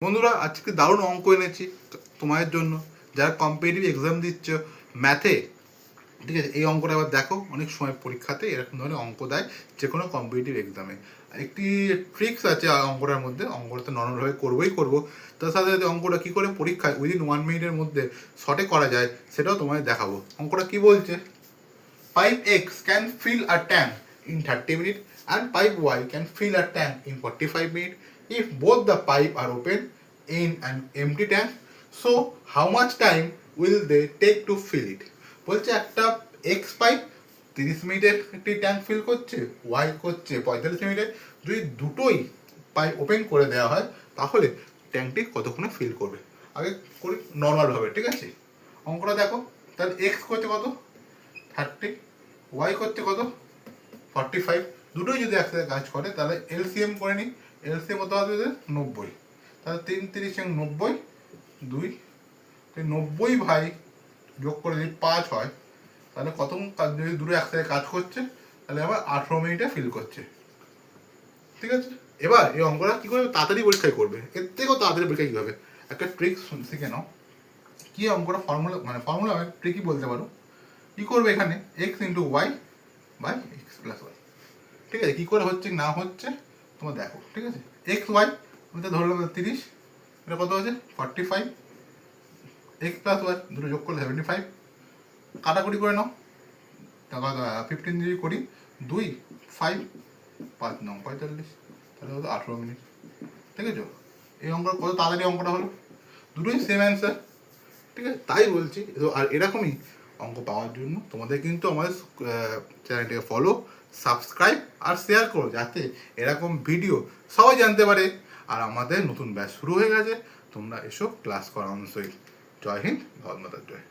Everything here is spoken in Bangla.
বন্ধুরা আজকে দারুণ অঙ্ক এনেছি তোমাদের জন্য, যারা কম্পিটিটিভ এক্সাম দিচ্ছ ম্যাথে। ঠিক আছে, এই অঙ্কটা এবার দেখো, অনেক সময় পরীক্ষাতে এরকম ধরনের অঙ্ক দেয় যে কোনো কম্পিটিটিভ এক্সামে। একটি ট্রিক্স আছে অঙ্কটার মধ্যে, অঙ্কটা তো নর্মালভাবে করবো, তার সাথে সাথে অঙ্কটা কী করে পরীক্ষায় উইদিন 1 মিনিটের মধ্যে শর্টে করা যায় সেটাও তোমাদের দেখাবো। অঙ্কটা কী বলছে, pipe X can fill a tank in 30 minutes and pipe Y can fill a tank in 45 minutes if both the pipe are open in an empty tank. So how much time will they take to fill it? বলছে একটা X পাইপ 30 মিনিটে একটি ট্যাঙ্ক ফিল করছে, Y করছে 45 মিনিটে। যদি দুটোই পাইপ ওপেন করে দেওয়া হয় তাহলে ট্যাঙ্কটি কতক্ষণে ফিল করবে। আগে করি নর্মালভাবে, ঠিক আছে। অঙ্কটা দেখো, তাহলে X করছে কত 30, ওয়াই করছে কত 45, দুটোই যদি একসাথে কাজ করে তাহলে এলসিএম করে নিই। এলসিএম কত হবে 90, তাহলে 3 3 90, 2 90 ভাই যোগ করে যদি 5 হয় তাহলে কত, যদি দুটো একসাথে কাজ করছে তাহলে আবার 18 মিনিটে ফিল করছে। ঠিক আছে, এবার এই অঙ্কটা কী করবে, তাড়াতাড়ি পরীক্ষায় করবে। এর থেকেও তাড়াতাড়ি পরীক্ষায় কী হবে, একটা ট্রিক শিখে নাও। কী অঙ্কটা ফর্মুলা ট্রিকই বলতে পারো। কী করবে এখানে X into Y by X plus Y. ঠিক আছে, কী করে হচ্ছে না হচ্ছে তোমরা দেখো। ঠিক আছে, এক্স ওয়াই আমি তো ধরলাম 30, এটা কত হচ্ছে 45, এক্স প্লাস ওয়াই দুটো যোগ করলে 75, কাটাকুটি করে নাও, 15 যদি করি 2 5 5 9 45, তাহলে হতো 18 মিনিট। ঠিক আছে, এই অঙ্কটা কত তাড়াতাড়ি অঙ্কটা হলো, দুটোই সেম অ্যান্সার। ঠিক আছে, তাই বলছি। আর এরকমই অঙ্ক পাওয়ার জন্য তোমাদের কিন্তু আমাদের চ্যানেলটিকে ফলো, সাবস্ক্রাইব আর শেয়ার করো, যাতে এরকম ভিডিও সবাই জানতে পারে। আর আমাদের নতুন ব্যাচ শুরু হয়ে গেছে, তোমরা এসো ক্লাস করো অবশ্যই। জয় হিন্দ, ভারত মাতার জয়।